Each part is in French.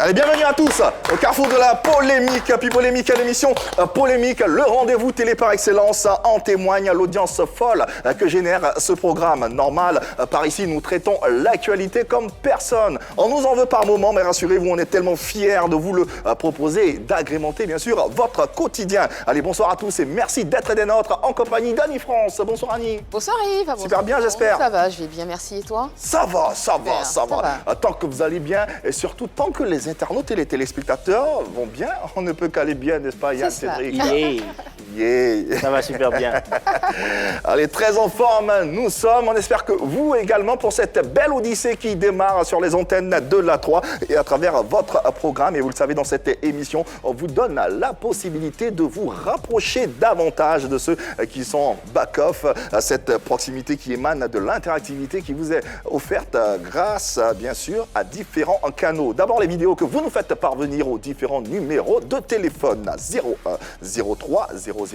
Allez, bienvenue à tous au carrefour de la polémique. Puis polémique à l'émission Polémique, le rendez-vous télé par excellence. En témoigne l'audience folle que génère ce programme. Normal, par ici, nous traitons l'actualité comme personne. On nous en veut par moment, mais rassurez-vous, on est tellement fiers de vous le proposer et d'agrémenter, bien sûr, votre quotidien. Allez, bonsoir à tous et merci d'être des nôtres en compagnie d'Annie France. Bonsoir Annie. Bonsoir Yves. Super bien, j'espère. Ça va, je vais bien, merci. Et toi? Ça va. Tant que vous allez bien et surtout tant que les internautes et les téléspectateurs vont bien, on ne peut qu'aller bien, n'est-ce pas Yann Cédric? Yeah. Ça va super bien. Allez, très en forme, nous sommes. On espère que vous également pour cette belle odyssée qui démarre sur les antennes de la 3 et à travers votre programme. Et vous le savez, dans cette émission, on vous donne la possibilité de vous rapprocher davantage de ceux qui sont en back-off. Cette proximité qui émane de l'interactivité qui vous est offerte grâce, bien sûr, à différents canaux. D'abord, les vidéos que vous nous faites parvenir aux différents numéros de téléphone 01 03 00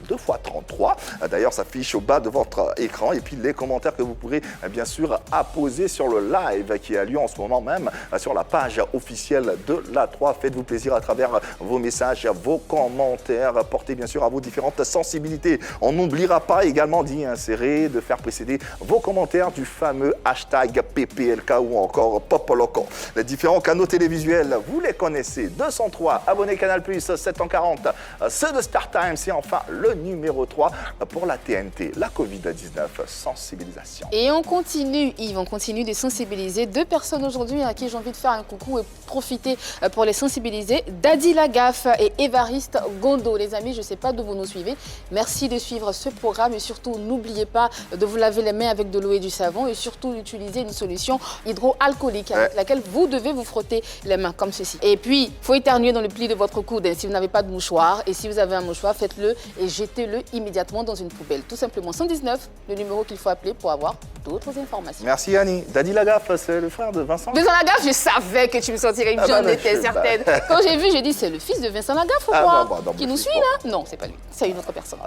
2x33. D'ailleurs, ça s'affiche au bas de votre écran. Et puis, les commentaires que vous pourrez, bien sûr, apposer sur le live qui a lieu en ce moment même sur la page officielle de la 3. Faites-vous plaisir à travers vos messages, vos commentaires. Portez, bien sûr, à vos différentes sensibilités. On n'oubliera pas également d'y insérer, de faire précéder vos commentaires du fameux hashtag PPLK ou encore Popoloco. Les différents canaux télévisuels, vous les connaissez. 203, abonnés Canal+, 740, ceux de StarTimes et enfin le numéro 3 pour la TNT, la Covid-19 sensibilisation. Et on continue, Yves, on continue de sensibiliser deux personnes aujourd'hui à qui j'ai envie de faire un coucou et profiter pour les sensibiliser. Dadi Lagaffe et Évariste Gondo. Les amis, je ne sais pas d'où vous nous suivez. Merci de suivre ce programme et surtout, n'oubliez pas de vous laver les mains avec de l'eau et du savon et surtout d'utiliser une solution hydroalcoolique avec laquelle vous devez vous frotter les mains comme ceci. Et puis, il faut éternuer dans le pli de votre coude si vous n'avez pas de mouchoir. Et si vous avez un mouchoir, faites-le et jetez-le immédiatement dans une poubelle. Tout simplement 119, le numéro qu'il faut appeler pour avoir d'autres informations. Merci Annie. Dadi Lagaffe, c'est le frère de Vincent. Vincent Lagaffe, je savais que tu me sortirais, j'en étais certaine. Quand j'ai vu, j'ai dit c'est le fils de Vincent Lagaffe ou quoi qui nous suit là? Non, c'est pas lui, c'est une autre personne.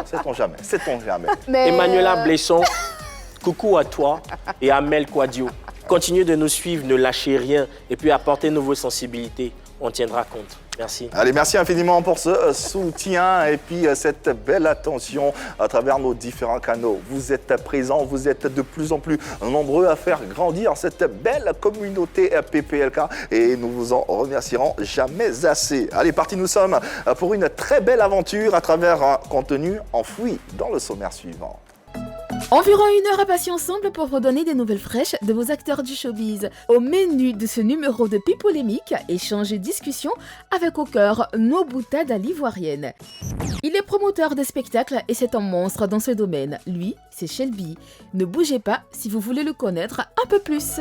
Sait-on jamais, sait-on jamais. Mais Emmanuela Blesson, coucou à toi et à Mel Quadio. Continuez de nous suivre, ne lâchez rien et puis apportez-nous vos sensibilités. On tiendra compte. Merci. Allez, merci infiniment pour ce soutien et puis cette belle attention à travers nos différents canaux. Vous êtes présents, vous êtes de plus en plus nombreux à faire grandir cette belle communauté PPLK et nous vous en remercierons jamais assez. Allez, parti, nous sommes pour une très belle aventure à travers un contenu enfoui dans le sommaire suivant. Environ 1 heure à passer ensemble pour vous donner des nouvelles fraîches de vos acteurs du showbiz. Au menu de ce numéro de Pipolémique, échange et discussion avec au cœur nos boutades à l'ivoirienne. Il est promoteur de spectacles et c'est un monstre dans ce domaine. Lui, c'est Shelby. Ne bougez pas si vous voulez le connaître un peu plus.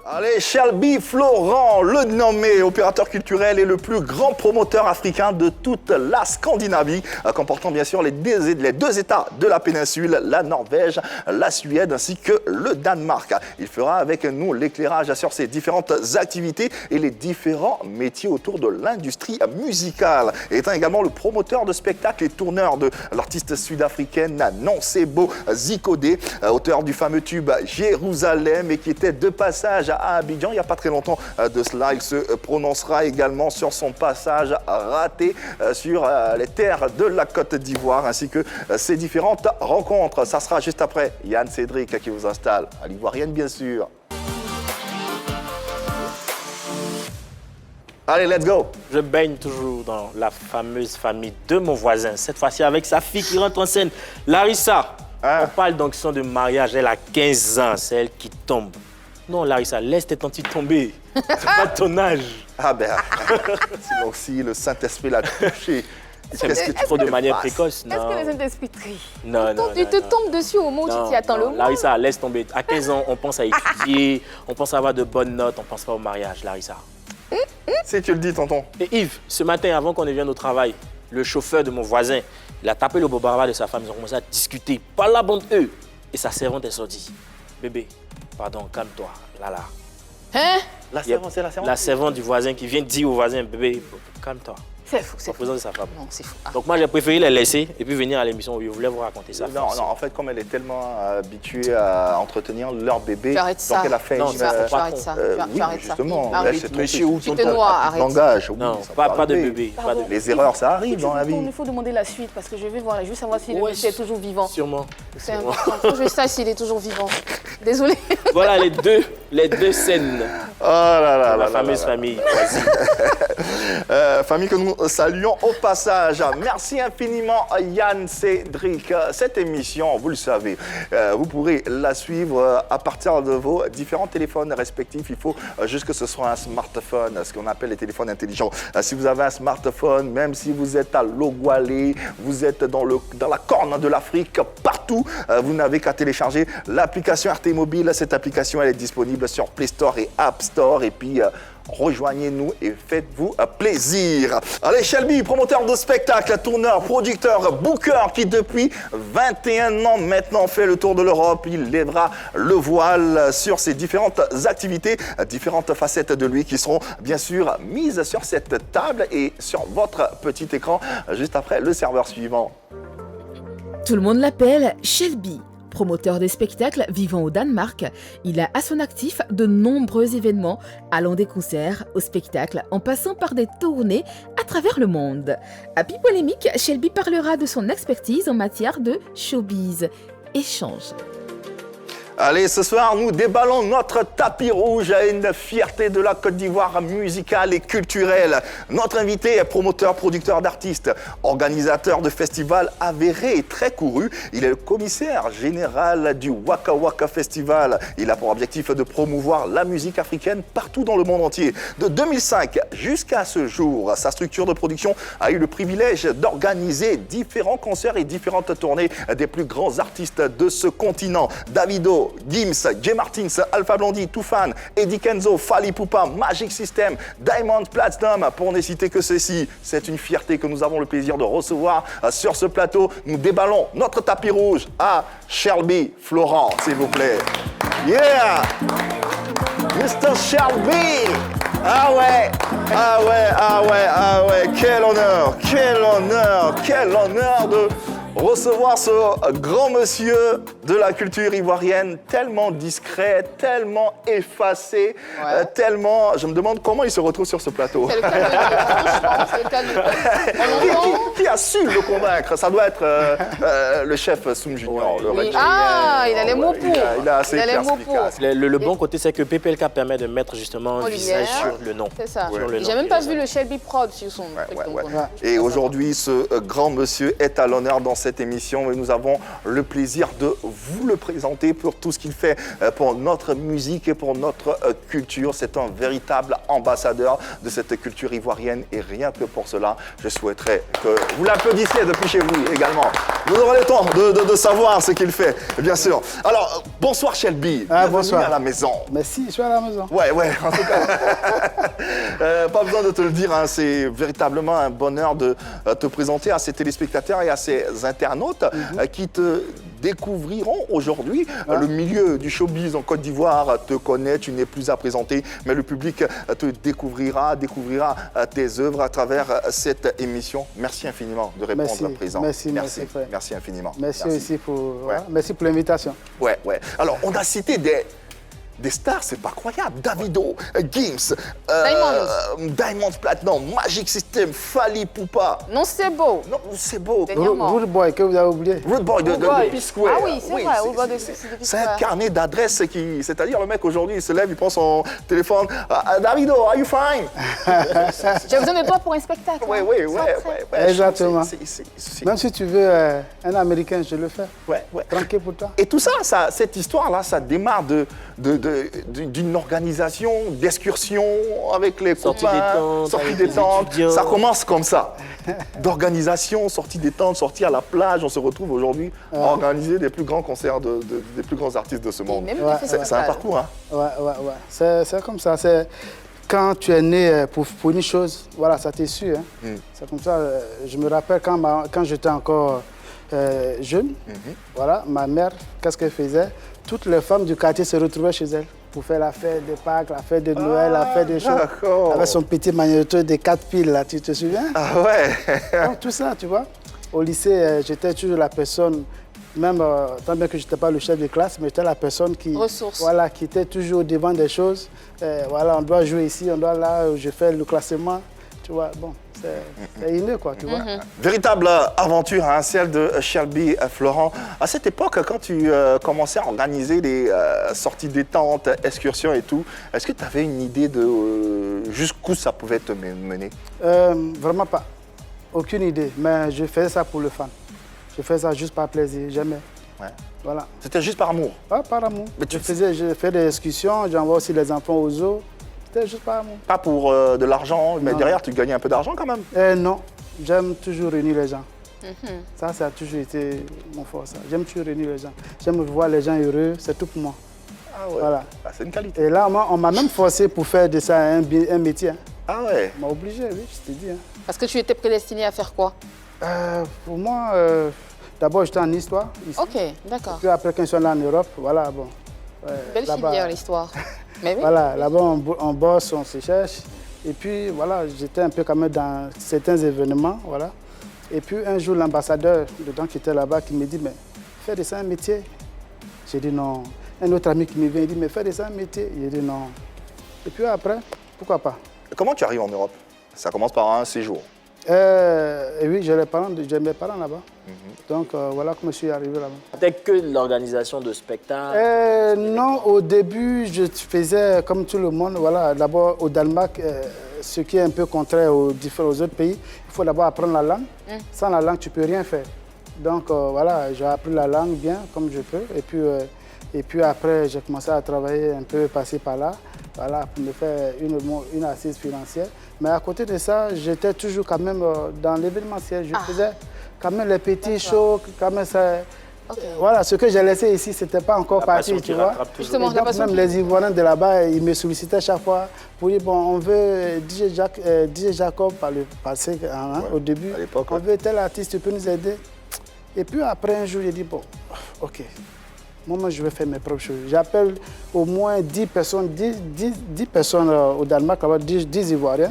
Allez, Shelby Florent, le nommé opérateur culturel et le plus grand promoteur africain de toute la Scandinavie, comportant bien sûr les deux États de la péninsule, la Norvège, la Suède ainsi que le Danemark. Il fera avec nous l'éclairage sur ses différentes activités et les différents métiers autour de l'industrie musicale. Étant également le promoteur de spectacles et tourneur de l'artiste sud-africaine Nonsebo Zikodé, auteur du fameux tube Jérusalem et qui était de passage à Abidjan il n'y a pas très longtemps de cela. Il se prononcera également sur son passage raté sur les terres de la Côte d'Ivoire ainsi que ses différentes rencontres. Ça sera juste après Yann Cédric qui vous installe à l'ivoirienne bien sûr. Allez, let's go! Je baigne toujours dans la fameuse famille de mon voisin, cette fois-ci avec sa fille qui rentre en scène, Larissa. On parle donc son de mariage, elle a 15 ans, c'est elle qui tombe. Non, Larissa, laisse tes tantes tomber. C'est pas ton âge. Ah ben, sinon aussi le Saint-Esprit l'a touché. Qu'est-ce que tu fais de manière précoce? Est-ce que le Saint-Esprit trie? Non. Tu te tombes dessus au mot où tu t'y attends le mot. Larissa, laisse tomber. À 15 ans, on pense à étudier, on pense à avoir de bonnes notes, on pense pas au mariage, Larissa. Si tu le dis, tonton. Et Yves, ce matin, avant qu'on ne vienne au travail, le chauffeur de mon voisin, il a tapé le bobaraba de sa femme, ils ont commencé à discuter. Pas la bande eux. Et sa servante est sortie. Bébé, pardon, calme-toi, là. Hein? La servante, c'est la servante? La servante du voisin qui vient dire au voisin, bébé, calme-toi. C'est fou, en faisant de sa femme. Non, c'est fou. Ah. Donc moi, j'ai préféré les laisser et puis venir à l'émission où je voulais vous raconter ça. Non, en fait, comme elle est tellement habituée à entretenir leur bébé, J'arrête ça. donc elle a fait Non, une... j'arrête ça. oui, J'arrête ça. justement, Arrête. elle s'est Monsieur ou Tu te noies, arrête. langage. Oui, Non, ça pas peut de arriver. bébé. Pas de Pardon. bébé. Les erreurs, ça arrive dans la vie. Il faut demander la suite parce que je vais voir, juste savoir si le Ouais, monsieur est toujours vivant. Sûrement. C'est important. Faut que je sache s'il est toujours vivant. Désolée. Voilà les deux scènes Oh là là de la là fameuse là là. famille choisie. Famille que nous saluons au passage. Merci infiniment Yann Cédric. Cette émission, vous le savez, vous pourrez la suivre à partir de vos différents téléphones respectifs. Il faut juste que ce soit un smartphone, ce qu'on appelle les téléphones intelligents. Si vous avez un smartphone, même si vous êtes à Logoualé, vous êtes dans la corne de l'Afrique, partout, vous n'avez qu'à télécharger l'application RT Mobile. Cette application, elle est disponible sur Play Store et App Store. Et puis, rejoignez-nous et faites-vous plaisir. Allez, Shelby, promoteur de spectacle, tourneur, producteur, booker, qui depuis 21 ans maintenant fait le tour de l'Europe. Il lèvera le voile sur ses différentes activités, différentes facettes de lui qui seront bien sûr mises sur cette table et sur votre petit écran juste après le serveur suivant. Tout le monde l'appelle Shelby. Promoteur des spectacles vivant au Danemark, il a à son actif de nombreux événements, allant des concerts aux spectacles, en passant par des tournées à travers le monde. À Pipolémique, Shelby parlera de son expertise en matière de showbiz. Échange. Allez, ce soir, nous déballons notre tapis rouge à une fierté de la Côte d'Ivoire musicale et culturelle. Notre invité est promoteur, producteur d'artistes, organisateur de festivals avérés et très courus. Il est le commissaire général du Waka Waka Festival. Il a pour objectif de promouvoir la musique africaine partout dans le monde entier. De 2005 jusqu'à ce jour, sa structure de production a eu le privilège d'organiser différents concerts et différentes tournées des plus grands artistes de ce continent. Davido, Gims, J. Martins, Alpha Blondy, Toufan, Eddie Kenzo, Fally Ipupa, Magic System, Diamond Platinum, pour ne citer que ceci. C'est une fierté que nous avons le plaisir de recevoir sur ce plateau. Nous déballons notre tapis rouge à Shelby Florent, s'il vous plaît. Yeah! Mr. Shelby! Ah ouais, ah ouais, ah ouais, ah ouais, quel honneur, quel honneur, quel honneur de recevoir ce grand monsieur de la culture ivoirienne, tellement discret, tellement effacé, tellement... Je me demande comment il se retrouve sur ce plateau. C'est le cas de le dire, franchement, c'est le cas de le dire. Qui a su le convaincre? Ça doit être le chef Soum Junior. Ouais. Oui. Ah, il a les mots pour. Il a assez Il a les mots perspicace. Le bon côté, c'est que PPLK permet de mettre justement un visage sur le nom. C'est ça. Sur le nom J'ai même qui pas les vu le Shelby Prod sur son truc. Ouais. donc, Et aujourd'hui, ce grand monsieur est à l'honneur dans cette émission et nous avons le plaisir de vous le présenter pour tout ce qu'il fait pour notre musique et pour notre culture. C'est un véritable ambassadeur de cette culture ivoirienne et rien que pour cela, je souhaiterais que vous l'applaudissiez depuis chez vous également. Vous aurez le temps de savoir ce qu'il fait, bien sûr. Alors, bonsoir Shelby. Bienvenue bonsoir. à la maison. Merci, je suis à la maison. Ouais, en tout cas. Pas besoin de te le dire, hein, c'est véritablement un bonheur de te présenter à ces téléspectateurs et à ces internautes qui te découvriront aujourd'hui. Le milieu du showbiz en Côte d'Ivoire te connaît, tu n'es plus à présenter, mais le public te découvrira tes œuvres à travers cette émission. Merci infiniment de répondre présent. Merci infiniment. Merci aussi pour, merci pour l'invitation. Ouais. Alors, on a cité des stars, c'est pas croyable. Davido, Gims, Diamond Platinum, Magic System, Fally Ipupa. Non, c'est beau. Non, c'est beau. Rude Boy, que vous avez oublié. Rude Boy de P-Square. Ah oui, c'est vrai. Rude Boy de P-Square. C'est un carnet d'adresses qui... C'est-à-dire, le mec, aujourd'hui, il se lève, il prend son téléphone. Davido, are you fine? J'ai besoin de toi pour un spectacle. Ouais. Exactement. Même si tu veux un Américain, je le fais. Ouais. Tranquille pour toi. Et tout ça, cette histoire-là, ça démarre d'une organisation d'excursion avec les copains, sortie des tentes. Ça commence comme ça. D'organisation, sortie des tentes, sortie à la plage. On se retrouve aujourd'hui à organiser des plus grands concerts des plus grands artistes de ce monde. C'est un parcours, hein? Ouais. C'est comme ça. Quand tu es né pour une chose, voilà, ça t'est su. Hein. C'est comme ça. Je me rappelle quand j'étais encore jeune, voilà, ma mère, qu'est-ce qu'elle faisait? Toutes les femmes du quartier se retrouvaient chez elle. pour faire la fête de Pâques, la fête de Noël, la fête des choses. D'accord. Avec son petit magnéto de 4 piles, là, tu te souviens? Ah ouais. Donc, tout ça, tu vois. Au lycée, j'étais toujours la personne, même tant bien que je n'étais pas le chef de classe, mais j'étais la personne qui, voilà, qui était toujours au devant des choses. Voilà, on doit jouer ici, on doit là, je fais le classement. Tu vois, bon, c'est inné, quoi, tu vois. Véritable aventure, hein, celle de Shelby Florent. À cette époque, quand tu commençais à organiser des sorties détente, excursions et tout, est-ce que tu avais une idée de jusqu'où ça pouvait te mener? Vraiment pas. Aucune idée. Mais je faisais ça pour le fun. Je faisais ça juste par plaisir, jamais. Ouais. Voilà. C'était juste par amour? Pas par amour. Mais je fais des excursions, j'envoie aussi les enfants aux zoos. C'était juste par amour. Pas pour de l'argent, mais non. Derrière, tu gagnais un peu d'argent quand même? Non, j'aime toujours réunir les gens. Ça a toujours été mon fort, ça. J'aime toujours réunir les gens. J'aime voir les gens heureux, c'est tout pour moi. Ah ouais, voilà. Ah, c'est une qualité. Et là, on m'a même forcé pour faire de ça un métier. Hein. Ah ouais? On m'a obligé, oui, je te dis. Hein. Parce que tu étais prédestiné à faire quoi? Pour moi, d'abord, j'étais en histoire. Ici. Ok, d'accord. Puis après, quand je suis allé en Europe, voilà, bon. Belle filière, l'histoire. Mais oui. Voilà, là-bas, on bosse, on se cherche. Et puis, voilà, j'étais un peu quand même dans certains événements, voilà. Et puis, un jour, l'ambassadeur dedans qui était là-bas, qui me dit, mais fais de ça un métier. J'ai dit non. Un autre ami qui me vient, il dit, mais fais de ça un métier. J'ai dit non. Et puis après, pourquoi pas? Comment tu arrives en Europe? Ça commence par un séjour. Et oui, j'ai mes parents là-bas. Donc voilà comment je suis arrivé là-bas. C'était que l'organisation de spectacles? Non, au début, je faisais comme tout le monde. Voilà, d'abord au Danemark, ce qui est un peu contraire aux autres pays, il faut d'abord apprendre la langue. Sans la langue, tu ne peux rien faire. Donc voilà, j'ai appris la langue bien, comme je peux. Et puis après, j'ai commencé à travailler un peu, passer par là. Voilà, pour me faire une assise financière. Mais à côté de ça, j'étais toujours quand même dans l'événementiel. Je faisais quand même les petits shows, quand même ça. Voilà, ce que j'ai laissé ici, c'était pas encore parti, tu vois. Justement, et donc, même les Ivoiriens de là-bas, ils me sollicitaient chaque fois pour dire, bon, on veut DJ Jacob par le passé, hein, au début. On veut tel artiste, tu peux nous aider. Et puis après, un jour, j'ai dit, bon, ok. Moi, je vais faire mes propres choses. J'appelle au moins 10 personnes, 10 personnes au Danemark, 10 Ivoiriens,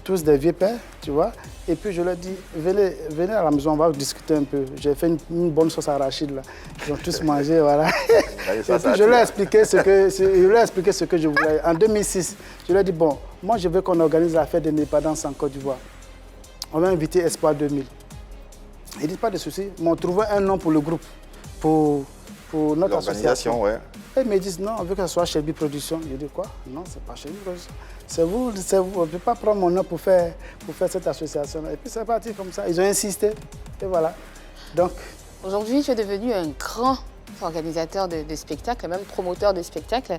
tous des vieux pères, tu vois. Et puis je leur dis, venez à la maison, on va discuter un peu. J'ai fait une bonne sauce arachide, là. Ils ont tous mangé, voilà. Et puis je leur ai expliqué ce que je voulais. En 2006, je leur ai dit, bon, moi je veux qu'on organise la fête de l'indépendance en Côte d'Ivoire. On va inviter Espoir 2000. Ils disent, pas de souci, mais on trouvait un nom pour le groupe, pour notre association. Ouais. Et ils me disent non, on veut que ce soit Shelby Production. Je dis quoi? Non, c'est pas Shelby Production. C'est vous. On ne peut pas prendre mon nom pour faire cette association. Et puis c'est parti comme ça. Ils ont insisté. Et voilà. Donc. Aujourd'hui, tu es devenu un grand organisateur de spectacles, même promoteur de spectacles.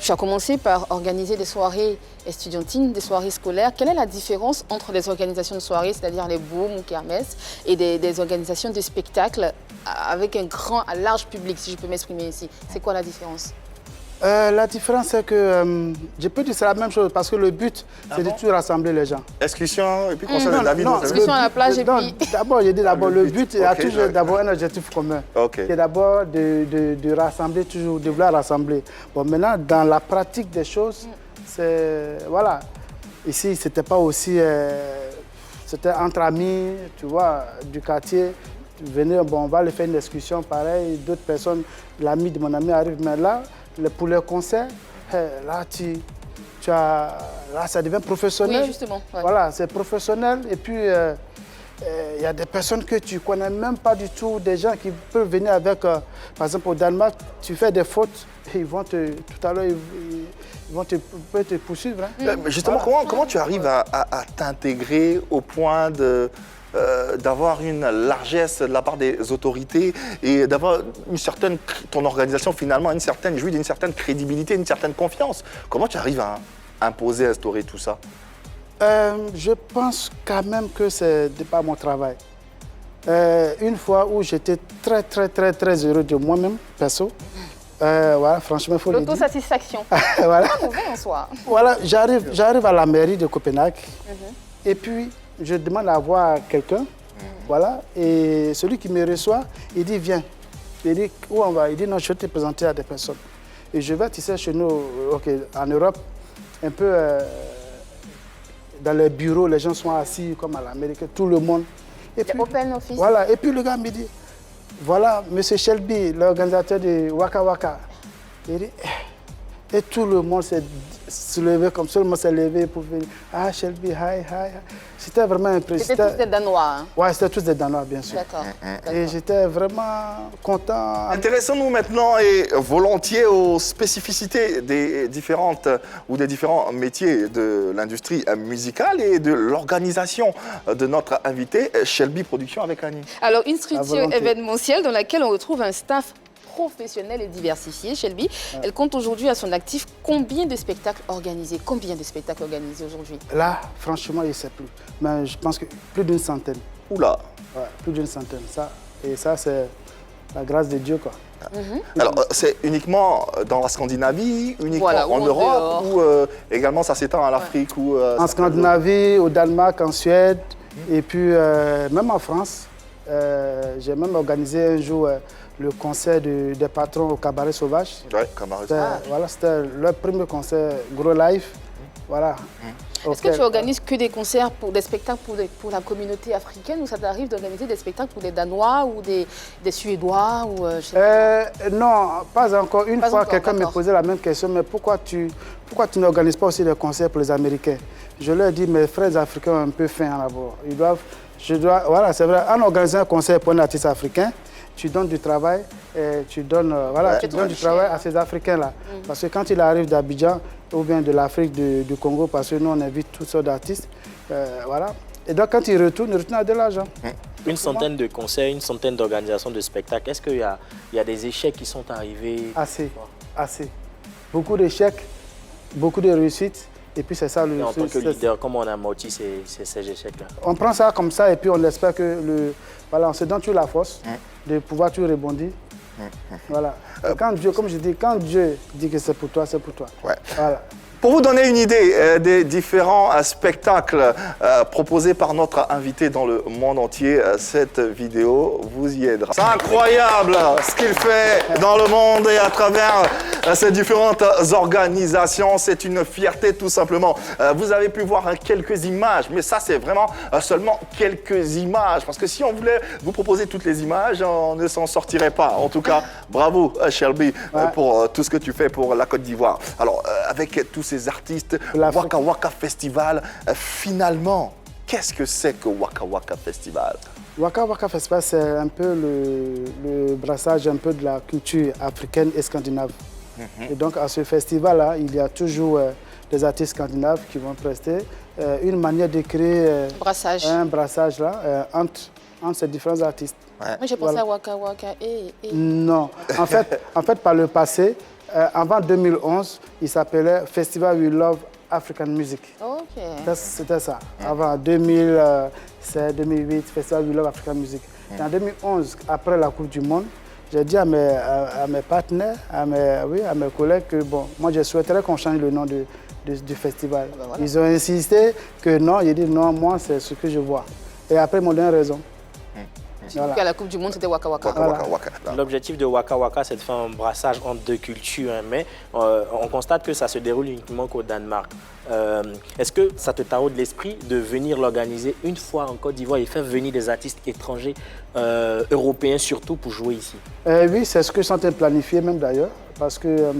Tu as commencé par organiser des soirées estudiantines, des soirées scolaires. Quelle est la différence entre les organisations de soirées, c'est-à-dire les booms ou kermesses, et des organisations de spectacles avec un large public, si je peux m'exprimer ici? C'est quoi la différence? La différence, c'est que je peux dire c'est la même chose parce que le but, c'est de toujours rassembler les gens. Excursion et puis concert de David. Non, excursion à la plage et puis... D'abord, j'ai dit le but, il y a toujours d'abord un objectif commun. Okay. Qui est d'abord de rassembler toujours, de vouloir rassembler. Bon, maintenant, dans la pratique des choses, c'est... Voilà. Ici, c'était pas aussi... c'était entre amis, tu vois, du quartier. Venez, bon, on va aller faire une excursion, pareil. D'autres personnes, l'ami de mon ami arrive, mais là... Pour les concerts, là, là, ça devient professionnel. Oui, justement. Ouais. Voilà, c'est professionnel. Et puis, il y a des personnes que tu ne connais même pas du tout, des gens qui peuvent venir avec, par exemple, au Danemark, tu fais des fautes, et ils vont tout à l'heure, ils peuvent te poursuivre. Hein. Justement, voilà. Comment tu arrives à t'intégrer au point d'avoir une largesse de la part des autorités et d'avoir ton organisation finalement jouit d'une certaine crédibilité, d'une certaine confiance. Comment tu arrives à imposer, à instaurer tout ça? Je pense quand même que ce n'est pas mon travail. Une fois où j'étais très, très, très, très heureux de moi-même, perso, voilà, franchement, il faut le dire. L'autosatisfaction. Voilà. Pas mauvais en soi. Voilà, j'arrive à la mairie de Copenhague et puis je demande à voir quelqu'un, voilà, et celui qui me reçoit, il dit viens. Il dit où on va? Il dit non, je vais te présenter à des personnes. Et je vais tisser chez nous, en Europe, un peu dans les bureaux, les gens sont assis comme à l'Amérique, tout le monde. Et puis, open office. Voilà, et puis le gars me dit, voilà, M. Shelby, l'organisateur de Waka Waka. Il dit, et tout le monde s'est levé, comme tout le monde s'est levé pour venir. Ah, Shelby, hi. C'était vraiment impressionnant. C'était tous des Danois, hein? Oui, c'était tous des Danois, bien sûr. D'accord. Et j'étais vraiment content. Intéressons-nous maintenant et volontiers aux spécificités des différentes ou des différents métiers de l'industrie musicale et de l'organisation de notre invité, Shelby Productions avec Annie. Alors, une structure événementielle dans laquelle on retrouve un staff professionnelle et diversifiée, Shelby. Elle compte aujourd'hui à son actif combien de spectacles organisés? Combien de spectacles organisés aujourd'hui? Là, franchement, je ne sais plus. Mais je pense que plus d'une centaine. Oula! Ouais, plus d'une centaine. Et ça, c'est la grâce de Dieu, quoi. Alors, c'est uniquement dans la Scandinavie, uniquement en Europe, ou également ça s'étend à l'Afrique ou en Scandinavie, au Danemark, en Suède, et puis même en France. J'ai même organisé un jour le concert des patrons au Cabaret Sauvage. Oui, Cabaret Sauvage. Voilà, c'était leur premier concert, gros live. Voilà. Est-ce que tu organises que des concerts, des spectacles pour la communauté africaine, ou ça t'arrive d'organiser des spectacles pour des Danois ou des Suédois ou, non, pas encore. Une fois, quelqu'un me posait la même question, mais pourquoi tu n'organises pas aussi des concerts pour les Américains? Je leur ai dit, mes frères africains ont un peu faim d'abord. Voilà, c'est vrai, en organisant un concert pour un artiste africain, tu donnes du travail, tu donnes du travail à ces Africains-là. Parce que quand il arrive d'Abidjan ou bien de l'Afrique du Congo, parce que nous, on invite toutes sortes d'artistes, voilà. Et donc, quand il retourne à de l'argent. Une centaine de concerts, une centaine d'organisations de spectacles. Est-ce qu'il y a des échecs qui sont arrivés? Assez. Beaucoup d'échecs, beaucoup de réussites. Et puis c'est ça le... Et en tant que leader, comment on amortit ces échecs-là? On prend ça comme ça et puis on espère que on se donne toujours la force de pouvoir toujours rebondir. Voilà. Quand Dieu, comme je dis, quand Dieu dit que c'est pour toi, c'est pour toi. Ouais. Voilà. Pour vous donner une idée des différents spectacles proposés par notre invité dans le monde entier, cette vidéo vous y aidera. C'est incroyable ce qu'il fait dans le monde et à travers ces différentes organisations. C'est une fierté tout simplement. Vous avez pu voir quelques images, mais ça c'est vraiment seulement quelques images. Parce que si on voulait vous proposer toutes les images, on ne s'en sortirait pas. En tout cas, bravo Shelby pour tout ce que tu fais pour la Côte d'Ivoire. Alors, avec tous ces artistes, Waka Waka Festival, finalement, qu'est-ce que c'est que Waka Waka Festival? Waka Waka Festival, c'est un peu le brassage un peu de la culture africaine et scandinave. Et donc, à ce festival-là, il y a toujours des artistes scandinaves qui vont prester une manière de créer un brassage là, entre ces différents artistes. Moi, j'ai pensé à Waka Waka Non. En fait, par le passé, avant 2011, il s'appelait Festival We Love African Music. Ok. C'était ça. Avant 2007, 2008, Festival We Love African Music. Et en 2011, après la Coupe du Monde, j'ai dit à mes partenaires, à mes collègues que bon, moi je souhaiterais qu'on change le nom du festival. Ben voilà. Ils ont insisté que non, j'ai dit non, moi c'est ce que je vois. Et après ils m'ont donné raison. Voilà. À la Coupe du Monde, c'était Waka Waka. L'objectif de Waka Waka, c'est de faire un brassage entre deux cultures, hein, mais on constate que ça se déroule uniquement qu'au Danemark. Est-ce que ça te taraude l'esprit de venir l'organiser une fois en Côte d'Ivoire et faire venir des artistes étrangers, européens surtout, pour jouer ici? Oui, c'est ce que je suis en train de planifier même d'ailleurs, parce que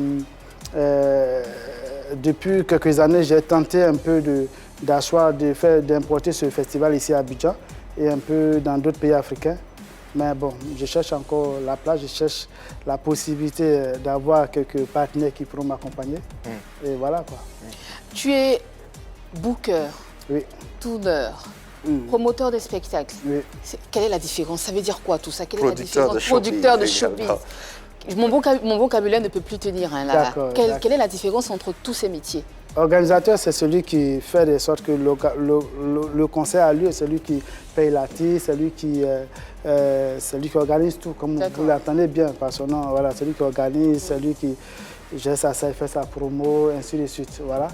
depuis quelques années, j'ai tenté un peu d'importer ce festival ici à Abidjan et un peu dans d'autres pays africains. Mais bon, je cherche encore la place, je cherche la possibilité d'avoir quelques partenaires qui pourront m'accompagner. Et voilà quoi. Tu es booker, tourneur, promoteur de spectacles. Oui. Quelle est la différence? Ça veut dire quoi tout ça? Quelle Producteur est la différence? Producteur de showbiz. Mon vocabulaire ne peut plus tenir. Hein, là. Quelle est la différence entre tous ces métiers? Organisateur, c'est celui qui fait de sorte que le concert a lieu, c'est lui qui paye l'artiste, c'est lui qui organise tout, comme vous l'entendez bien par son nom. Voilà, c'est lui qui organise, c'est lui qui gère ça, il fait sa promo, ainsi de suite. Voilà.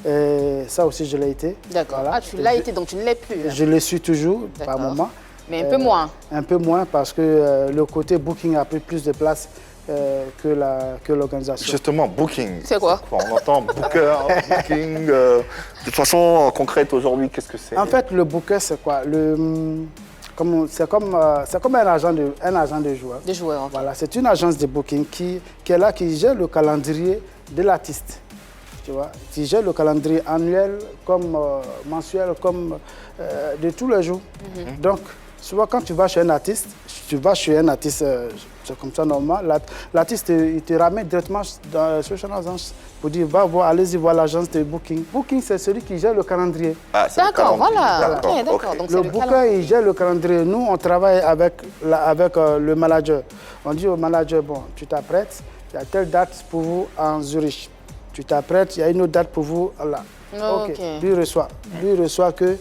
Et ça aussi, je l'ai été. D'accord. Voilà. Ah, tu l'as été, donc tu ne l'es plus. Je le suis toujours, par moment. Mais un peu moins. Un peu moins, parce que le côté booking a pris plus de place que l'organisation. Justement, booking. C'est quoi? On entend booker, booking. De façon concrète aujourd'hui, qu'est-ce que c'est? En fait, le booker, c'est quoi? C'est comme un agent de joueurs. Des joueurs, okay. Voilà, c'est une agence de booking qui est là, qui gère le calendrier de l'artiste. Tu vois, qui gère le calendrier annuel, comme mensuel, comme de tous les jours. Donc, souvent, quand tu vas chez un artiste, c'est comme ça normal, l'artiste, il te ramène directement sur son agence pour dire, allez-y voir l'agence de booking. Booking, c'est celui qui gère le calendrier. Ah, d'accord, voilà. Okay, d'accord. Donc, le booker, il gère le calendrier. Nous, on travaille avec le manager. On dit au manager, bon, tu t'apprêtes, il y a telle date pour vous en Zurich. Tu t'apprêtes, il y a une autre date pour vous là. Okay. Lui reçoit que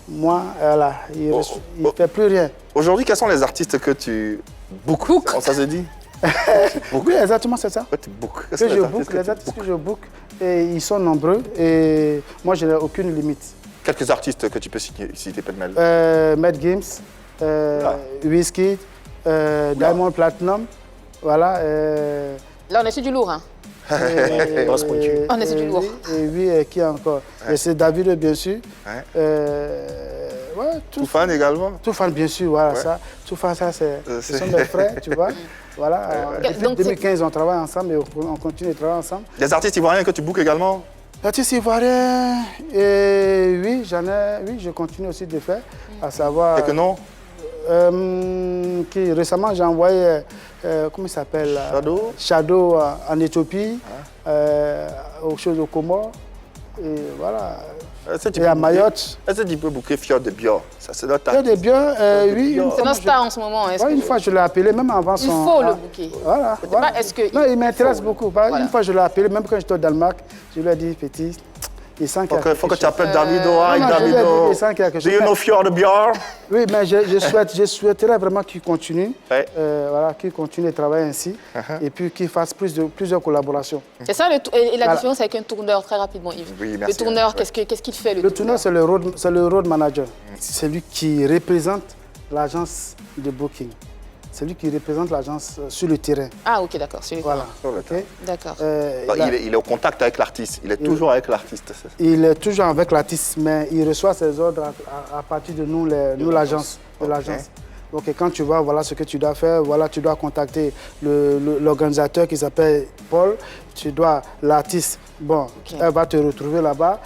moi, là, il ne fait plus rien. Aujourd'hui, quels sont les artistes que tu bookes? Ça se dit? Oui, exactement, c'est ça. Tu bookes. Les artistes que je book, et ils sont nombreux et moi, je n'ai aucune limite. Quelques artistes que tu peux citer pêle-mêle? Matt Gims, Wizkid, Diamond Platinum, voilà. Là, on est sur du lourd, hein? On est sur du lourd. Et oui, qui encore? C'est Davido, bien sûr. Toufan également? Toufan, bien sûr, voilà, ça. Toufan, ça, ce sont mes frères, tu vois. Voilà. Depuis 2015, on travaille ensemble et on continue de travailler ensemble. Des artistes ivoiriens que tu bookes également? Artistes ivoiriens, oui, je continue aussi de faire, à savoir... Quelques noms? Récemment, j'ai envoyé, comment il s'appelle? Shadow en Éthiopie, aux choses au Comores, et voilà. Et à Mayotte. Est-ce que tu peux booker Fior de Bior? Fior de Bior, oui. C'est notre star en ce moment. Une fois, je l'ai appelé, même avant son... Il faut le booker. Voilà. Non, il m'intéresse beaucoup. Une fois, je l'ai appelé, même quand j'étais au Danemark, je lui ai dit, petit, il sent qu'il y a quelque chose. Il faut que tu appelles Davido. Davido. Do you know Fior de Bior? Oui, mais je souhaiterais vraiment qu'il continue, qu'il continue de travailler ainsi, et puis qu'il fasse plusieurs collaborations. C'est ça, et la différence avec un tourneur, très rapidement, Yves. Oui, merci. Le tourneur, qu'est-ce qu'il fait, le tourneur, c'est le road manager. C'est lui qui représente l'agence de booking. C'est lui qui représente l'agence sur le terrain. Ah, ok, d'accord. Voilà. Okay. D'accord. Il est au contact avec l'artiste. Il est toujours avec l'artiste. Il est toujours avec l'artiste, mais il reçoit ses ordres à partir de nous, l'agence. Donc, quand tu vois, voilà ce que tu dois faire. Voilà, tu dois contacter l'organisateur qui s'appelle Paul. Tu dois, l'artiste, elle va te retrouver là-bas.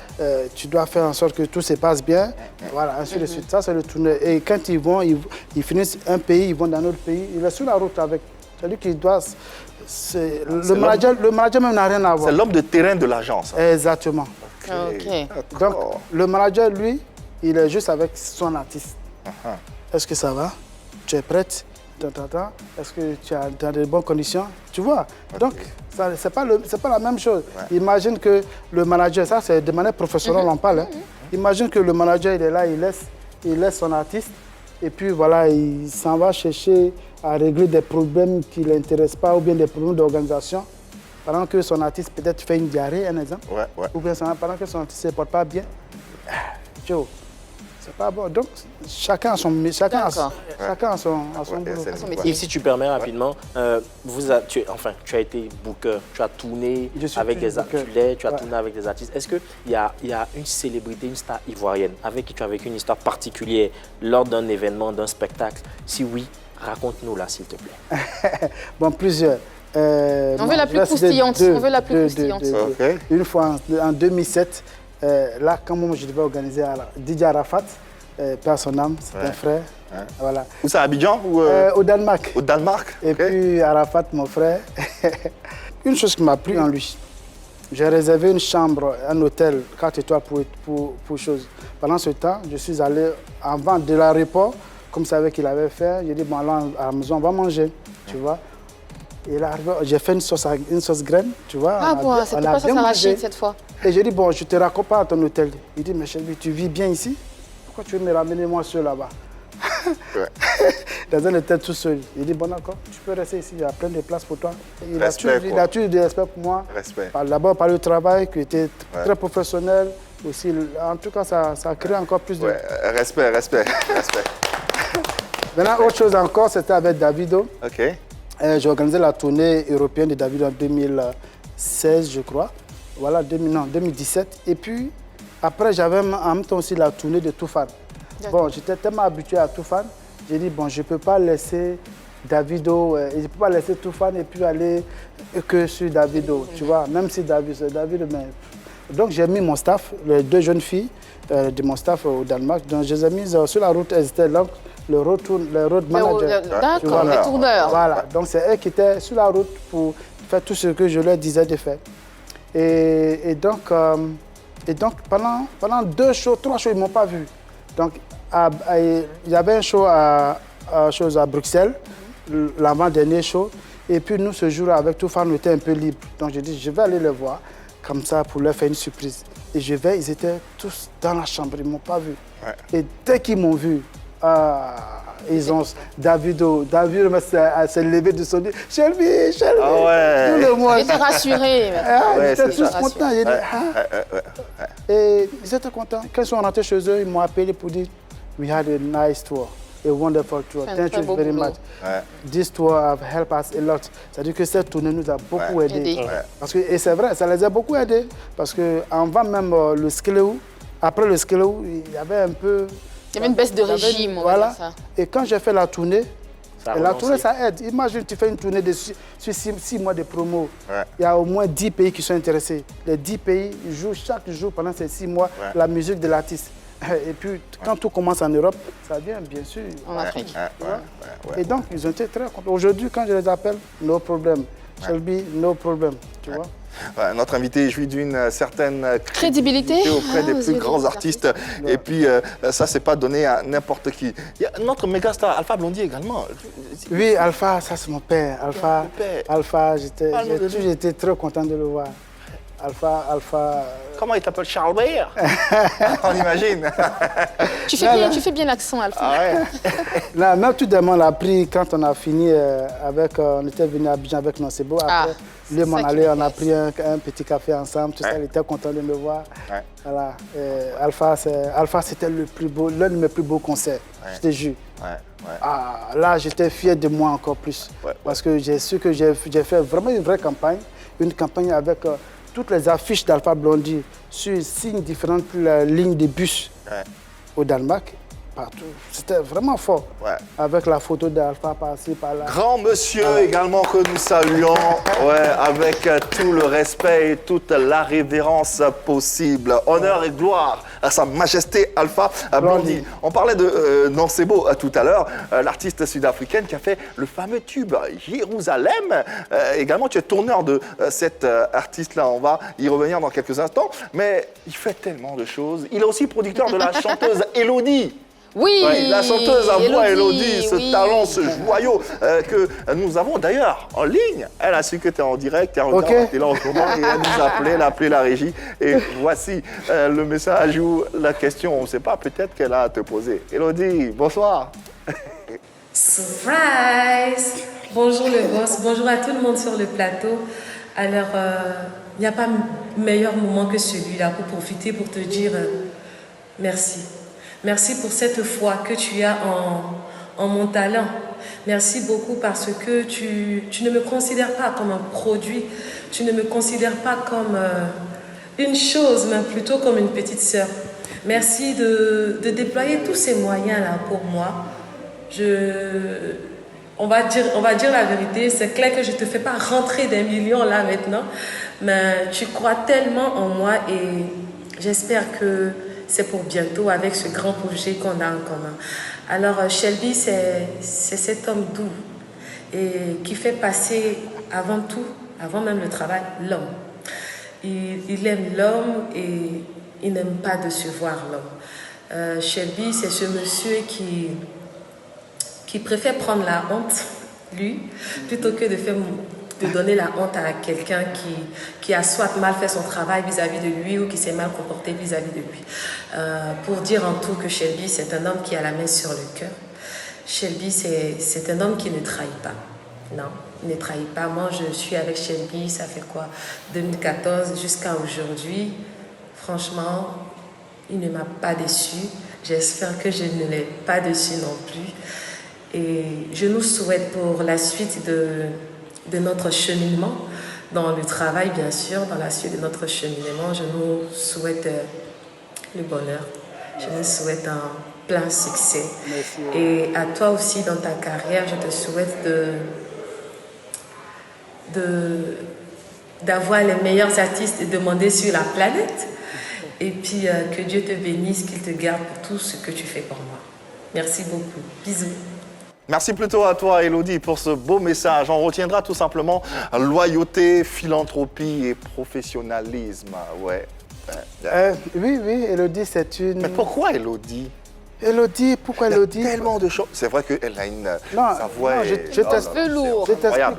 Tu dois faire en sorte que tout se passe bien. Voilà, ainsi de suite. Ça, c'est le tourneur. Et quand ils vont, ils finissent un pays, ils vont dans un autre pays. Il est sur la route avec celui qui doit... Le manager même n'a rien à voir. C'est l'homme de terrain de l'agence. Exactement. Okay. Donc, le manager, lui, il est juste avec son artiste. Est-ce que ça va? Tu es prête? Est-ce que tu as dans de bonnes conditions? Tu vois? Donc, ce n'est pas la même chose. Imagine que le manager, ça c'est de manière professionnelle, on parle. Imagine que le manager, il est là, il laisse son artiste et puis voilà, il s'en va chercher à régler des problèmes qui ne l'intéressent pas ou bien des problèmes d'organisation pendant que son artiste peut-être fait une diarrhée, un exemple. Ou bien pendant que son artiste ne se porte pas bien. Joe. C'est pas bon. Donc, chacun a son boulot. Et si tu permets rapidement, tu as été booker, tu as tourné avec des artistes, tu as tourné avec des artistes. Est-ce qu'il y a une célébrité, une star ivoirienne avec qui tu as vécu une histoire particulière lors d'un événement, d'un spectacle? Si oui, raconte-nous là, s'il te plaît. Bon, plusieurs. On veut la plus croustillante. Une fois, en 2007, là, quand moi je devais organiser DJ Arafat, père son âme, c'est un frère. Voilà. Où c'est, à Abidjan ou au Danemark. Au Danemark. Et puis Arafat, mon frère. Une chose qui m'a plu en lui, j'ai réservé une chambre, un hôtel, 4 étoiles pour chose. Pendant ce temps, je suis allé avant de l'aéroport, comme ça qu'il avait fait. J'ai dit, bon, allons à la maison, on va manger, tu vois. Et là, j'ai fait une sauce graine, tu vois. Ah bon, c'était pas sauce arachide cette fois. Et j'ai dit, bon, je te raccompagne à ton hôtel. Il dit, mais chérie, tu vis bien ici? Pourquoi tu veux me ramener moi seul là-bas? Dans un hôtel tout seul. Il dit, bon d'accord, tu peux rester ici, il y a plein de places pour toi. Il a toujours du respect pour moi. D'abord par le travail qui était très professionnel. Aussi, en tout cas, ça a créé encore plus de... Respect. Maintenant, autre chose encore, c'était avec Davido. J'ai organisé la tournée européenne de Davido en 2016, je crois. Voilà, 2017. Et puis, après, j'avais en même temps aussi la tournée de Toufan. Bon, j'étais tellement habitué à Toufan, j'ai dit, bon, je ne peux pas laisser Davido, je ne peux pas laisser Toufan et puis aller que sur Davido, tu vois, même si Davido, mais... Donc, j'ai mis mon staff, les 2 jeunes filles de mon staff au Danemark, donc je les ai mises sur la route, elles étaient donc le road manager. D'accord, les tourneurs. Voilà, donc c'est elles qui étaient sur la route pour faire tout ce que je leur disais de faire. Et donc pendant 2 shows, 3 shows, ils ne m'ont pas vu. Donc, il y avait un show à Bruxelles, l'avant-dernier show. Et puis nous, ce jour-là, avec Toufan, on était un peu libres. Donc j'ai dit, je vais aller les voir, comme ça, pour leur faire une surprise. Et ils étaient tous dans la chambre, ils ne m'ont pas vu. Ouais. Et dès qu'ils m'ont vu, ils ont... Davido s'est levé de son lit. Shelby, ah ouais. Tout le monde. Ils étaient rassurés. Ils étaient tous contents. Et ils étaient contents. Quand ils sont rentrés chez eux, ils m'ont appelé pour dire, we had a nice tour. A wonderful tour. Thank you very much. Ouais. This tour have helped us a lot. C'est-à-dire que cette tournée nous a beaucoup aidé. Ouais. Parce que, et c'est vrai, ça les a beaucoup aidés. Parce qu'avant même le Skelew, après le Skelew, il y avait un peu... Il y avait une baisse de régime, on va dire ça. Et quand j'ai fait la tournée, la tournée, ça aide. Imagine, tu fais une tournée sur 6 mois de promo. Ouais. Il y a au moins 10 pays qui sont intéressés. Les 10 pays jouent chaque jour pendant ces 6 mois la musique de l'artiste. Et puis, quand tout commence en Europe, ça vient bien sûr en Afrique. Et donc, ils ont été très contents. Aujourd'hui, quand je les appelle, no problem. Shelby, no problem. Tu vois? Notre invité jouit d'une certaine crédibilité auprès des plus grands artistes. Et puis, ça, c'est pas donné à n'importe qui. Il y a notre méga star, Alpha Blondy également. Oui, Alpha, ça c'est mon père. Alpha, j'étais très content de le voir. Alpha. Comment il t'appelle, Charles Baer? On imagine. Tu fais bien l'accent, Alpha. Ah ouais. Là, même tout d'abord, on a pris, quand on a fini on était venu à Abidjan avec Nocebo. Après, lui, on a pris un petit café ensemble, tout ça, il était content de me voir. Ouais. Voilà. Alpha, c'était l'un de mes plus beaux concerts, je te jure. Ouais. Là, j'étais fier de moi encore plus. Parce que j'ai su que j'ai fait vraiment une vraie campagne. Une campagne avec toutes les affiches d'Alpha Blondy sur 6 différentes lignes de bus au Danemark. Partout. C'était vraiment fort. Avec la photo d'Alpha par-ci, par-là. Grand monsieur également que nous saluons, avec tout le respect et toute la révérence possible. Honneur et gloire à Sa Majesté Alpha Blondy. On parlait de Nocebo tout à l'heure, l'artiste sud-africaine qui a fait le fameux tube Jérusalem. Également, tu es tourneur de cet artiste-là. On va y revenir dans quelques instants. Mais il fait tellement de choses. Il est aussi producteur de la chanteuse Elodie. Oui, la chanteuse à voix Elodie, ce talent, ce joyau que nous avons d'ailleurs en ligne. Elle a su que tu es en direct, tu es là en ce moment et elle nous a appelé la régie. Et voici le message ou la question, on ne sait pas, peut-être qu'elle a à te poser. Elodie, bonsoir. Surprise! Bonjour le boss, bonjour à tout le monde sur le plateau. Alors, il n'y a pas meilleur moment que celui-là pour profiter, pour te dire merci. Merci pour cette foi que tu as en mon talent. Merci beaucoup parce que tu ne me considères pas comme un produit. Tu ne me considères pas comme une chose, mais plutôt comme une petite sœur. Merci de déployer tous ces moyens-là pour moi. On va dire la vérité. C'est clair que je ne te fais pas rentrer des millions là maintenant. Mais tu crois tellement en moi et j'espère que c'est pour bientôt avec ce grand projet qu'on a en commun. Alors Shelby, c'est cet homme doux et qui fait passer avant tout, avant même le travail, l'homme. Il aime l'homme et il n'aime pas décevoir l'homme. Shelby, c'est ce monsieur qui préfère prendre la honte, lui, plutôt que de donner la honte à quelqu'un qui a soit mal fait son travail vis-à-vis de lui ou qui s'est mal comporté vis-à-vis de lui. Pour dire en tout que Shelby, c'est un homme qui a la main sur le cœur. Shelby, c'est un homme qui ne trahit pas. Non, il ne trahit pas. Moi, je suis avec Shelby, ça fait quoi? 2014 jusqu'à aujourd'hui. Franchement, il ne m'a pas déçue. J'espère que je ne l'ai pas déçu non plus. Et je nous souhaite pour la suite de notre cheminement, dans le travail bien sûr, dans la suite de notre cheminement, je nous souhaite le bonheur. Je nous souhaite un plein succès. Merci. Et à toi aussi dans ta carrière, je te souhaite d'avoir les meilleurs artistes demandés sur la planète. Et puis que Dieu te bénisse, qu'il te garde pour tout ce que tu fais pour moi. Merci beaucoup. Bisous. Merci plutôt à toi, Elodie, pour ce beau message. On retiendra tout simplement loyauté, philanthropie et professionnalisme. Ouais. Oui, Elodie, c'est une... Mais pourquoi Elodie? Elodie, pourquoi Elodie? Il y a tellement de choses. C'est vrai qu'elle a une... sa voix non, est... je t'explique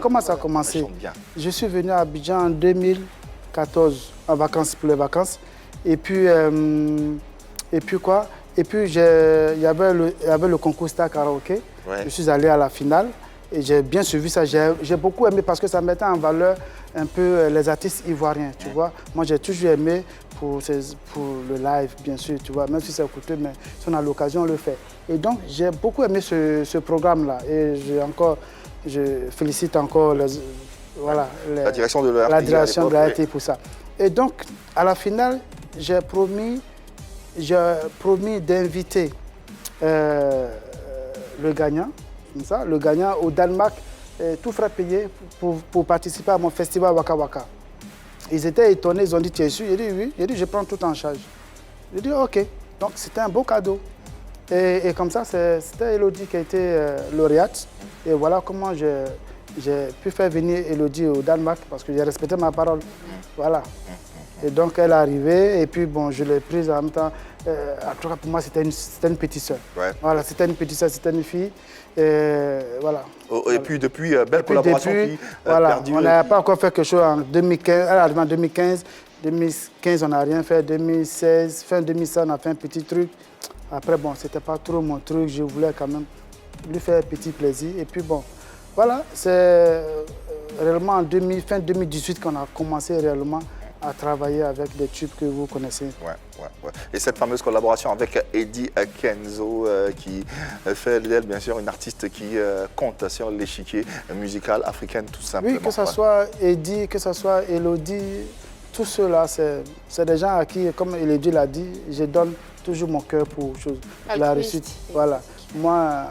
comment ça a commencé. Elle chante bien. Je suis venu à Abidjan en 2014, en vacances, pour les vacances. Et puis quoi? Et puis, il y avait le concours Star Karaoké. Ouais. Je suis allé à la finale et j'ai bien suivi ça. J'ai beaucoup aimé parce que ça mettait en valeur un peu les artistes ivoiriens, tu vois. Moi, j'ai toujours aimé pour le live, bien sûr, tu vois, même si c'est coûteux, mais si on a l'occasion, on le fait. Et donc, j'ai beaucoup aimé ce programme-là. Et je félicite encore la direction de l'ARTI pour ça. Et donc, à la finale, j'ai promis d'inviter le gagnant, comme ça, le gagnant au Danemark, tout frais payé pour participer à mon festival Waka Waka. Ils étaient étonnés, ils ont dit, tu es sûr? J'ai dit oui, j'ai dit je prends tout en charge. J'ai dit ok, donc c'était un beau cadeau. Et comme ça, c'était Elodie qui a été lauréate. Et voilà comment j'ai pu faire venir Elodie au Danemark parce que j'ai respecté ma parole. Voilà. Et donc elle est arrivée et puis bon, je l'ai prise en même temps. En tout cas pour moi c'était une petite sœur. Ouais. Voilà, c'était une petite sœur, c'était une fille. Voilà. Et puis depuis, belle collaboration qui voilà, on n'a pas encore fait quelque chose en 2015. Elle est arrivée en 2015. 2015 on n'a rien fait. 2016, fin 2016 on a fait un petit truc. Après bon, c'était pas trop mon truc. Je voulais quand même lui faire un petit plaisir. Et puis bon, voilà, c'est réellement en fin 2018 qu'on a commencé réellement à travailler avec des tubes que vous connaissez. Ouais. Et cette fameuse collaboration avec Eddie Kenzo qui fait d'elle, bien sûr, une artiste qui compte sur l'échiquier musical africain, tout simplement. Oui, que ce soit Eddie, que ce soit Elodie, tout cela, c'est des gens à qui, comme Elodie l'a dit, je donne toujours mon cœur pour la réussite. Voilà. Moi,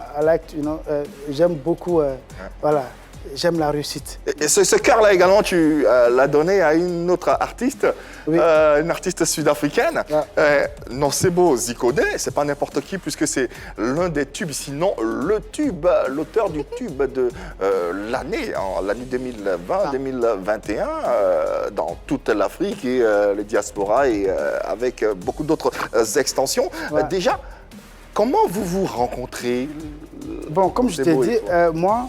j'aime beaucoup, voilà. J'aime la réussite. Et ce cœur-là également, tu l'as donné à une autre artiste, oui. Une artiste sud-africaine, Nosebo Zikode. C'est pas n'importe qui puisque c'est l'un des tubes, sinon le tube, l'auteur du tube de l'année 2020-2021 dans toute l'Afrique et les diasporas et avec beaucoup d'autres extensions. Déjà, comment vous vous rencontrez? Bon, comme je t'ai dit, moi,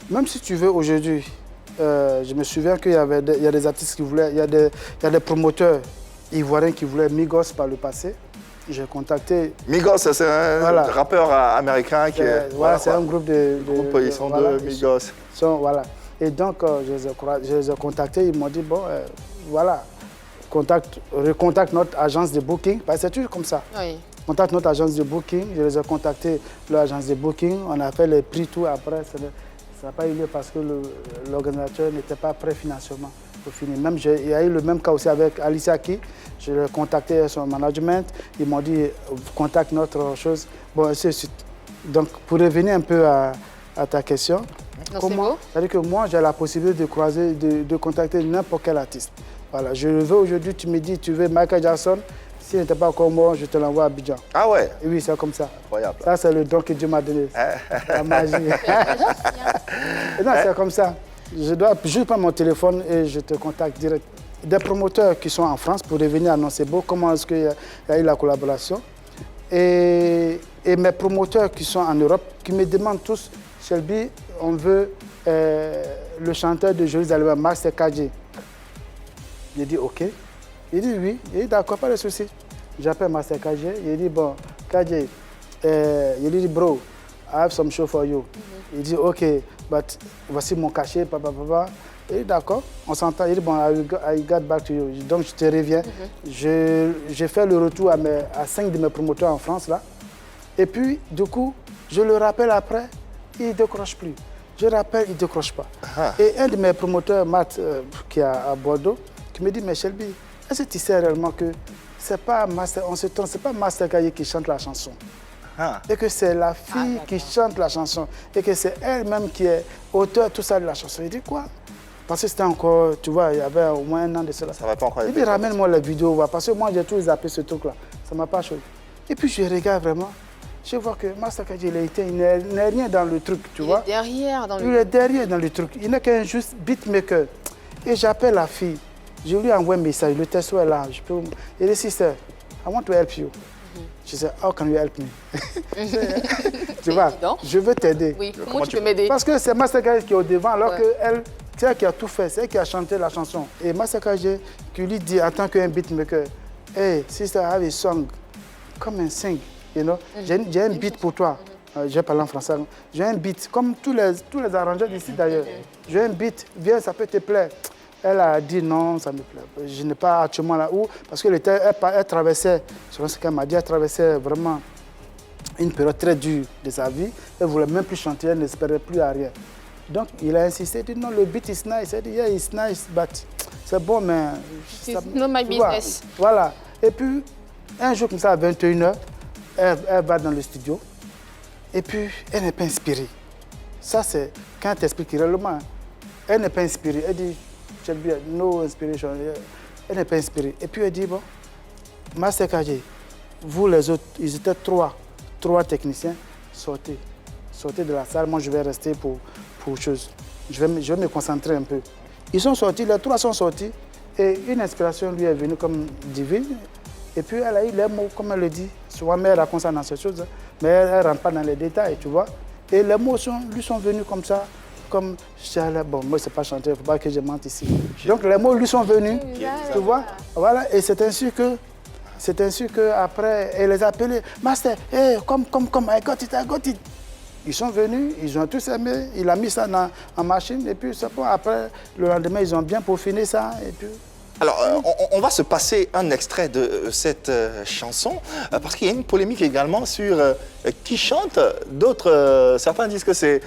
même si tu veux aujourd'hui, je me souviens qu'il y a des artistes qui voulaient, il y a des promoteurs ivoiriens qui voulaient Migos par le passé. J'ai contacté... Migos, c'est un rappeur américain qui est... Voilà, c'est un groupe ils sont de Migos. Voilà. Et donc, je les ai contactés, ils m'ont dit, bon, voilà, recontacte notre agence de booking, parce que c'est toujours comme ça. Oui. Contacte notre agence de booking, je les ai contactés, l'agence de booking, on a fait les prix, tout après. Ça n'a pas eu lieu parce que l'organisateur n'était pas prêt financièrement pour finir. Même, il y a eu le même cas aussi avec Alicia Ki. Je l'ai contacté son management. Ils m'ont dit, contacte notre chose. Bon, ainsi de suite. Donc, pour revenir un peu à ta question, c'est-à-dire que moi, j'ai la possibilité de croiser, de contacter n'importe quel artiste. Voilà, je le veux aujourd'hui, tu me dis, tu veux Michael Jackson. S'il n'était pas encore mort, je te l'envoie à Abidjan. Ah ouais? Et oui, c'est comme ça. Incroyable. Ça, c'est le don que Dieu m'a donné. La magie. Et non, c'est comme ça. Je dois juste prendre mon téléphone et je te contacte direct. Des promoteurs qui sont en France pour revenir à Nosebo, comment est-ce qu'il y a eu la collaboration. Et mes promoteurs qui sont en Europe, qui me demandent tous, Shelby, on veut le chanteur de Jérusalem, Master KJ. J'ai dit OK. Il dit oui, il dit d'accord, pas de souci. J'appelle Master KJ, il dit bon, KJ, il dit bro, I have some show for you. Il dit ok, but voici mon cachet, papa. Il dit d'accord, on s'entend. Il dit bon, I got back to you. Donc je te reviens. J'ai fait le retour à 5 de mes promoteurs en France là. Et puis du coup, je le rappelle après il ne décroche plus. Je rappelle, il ne décroche pas. Et un de mes promoteurs, Matt, qui est à Bordeaux, qui me dit, mais Shelby, est-ce que tu sais réellement que c'est pas Master Kaye qui chante la chanson? Et que c'est la fille qui chante la chanson. Et que c'est elle-même qui est auteur, tout ça de la chanson. Il dit quoi? Parce que c'était encore, tu vois, il y avait au moins un an de cela. Ça va pas encore. Et puis ramène-moi la vidéo, parce que moi j'ai toujours zappé ce truc-là. Ça m'a pas choqué. Et puis je regarde vraiment, je vois que Master Kaye, il n'est rien dans le truc, tu vois. Il est derrière dans le Il est derrière dans le truc. Il n'est qu'un juste beatmaker. Et j'appelle la fille. Je lui envoie un message, le texte est là. Il dit, sister, I want to help you. Je dis, how can you help me? Tu vois, je veux t'aider. Oui, comment tu peux m'aider? Parce que c'est Master Kaye qui est au devant, alors que elle, c'est elle qui a tout fait, c'est elle qui a chanté la chanson. Et Master Kaye qui lui dit, en tant qu'un beatmaker, hey, sister, I have a song, come and sing. You know? J'ai un beat pour toi. Je vais parler en français. J'ai un beat, comme tous les arrangeurs d'ici d'ailleurs. J'ai un beat, viens, ça peut te plaire. Elle a dit non, ça me plaît. Je n'ai pas actuellement là où, parce qu'elle traversait, selon ce qu'elle m'a dit, elle traversait vraiment une période très dure de sa vie. Elle ne voulait même plus chanter, elle n'espérait plus à rien. Donc il a insisté, il dit non, le beat is nice. Elle dit yeah, it's nice, but c'est bon, mais. It's not my business. Voilà. Et puis, un jour comme ça, à 21h, elle va dans le studio, et puis elle n'est pas inspirée. Ça, c'est quand elle t'explique réellement. Elle n'est pas inspirée. Elle dit, no inspiration. Elle n'est pas inspirée. Et puis elle dit, bon, Master Kaye, vous les autres, ils étaient trois techniciens, sortez de la salle. Moi, je vais rester pour chose. Je vais me concentrer un peu. Ils sont sortis, les trois sont sortis, et une inspiration lui est venue comme divine. Et puis elle a eu les mots, comme elle le dit. Souvent, elle raconte ça dans ces choses, mais elle ne rentre pas dans les détails, tu vois. Et les mots lui sont venus comme ça. Comme, bon, moi, je ne sais pas chanter, il ne faut pas que je mente ici. Donc, les mots lui sont venus, tu vois. Voilà, et c'est ainsi que après, elle les a appelés, Master, hey, come, I got it. Ils sont venus, ils ont tous aimé, il a mis ça en machine, et puis c'est bon, après, le lendemain, ils ont bien peaufiné ça, et puis... Alors, on va se passer un extrait de cette chanson, parce qu'il y a une polémique également sur qui chante. D'autres, certains disent que c'est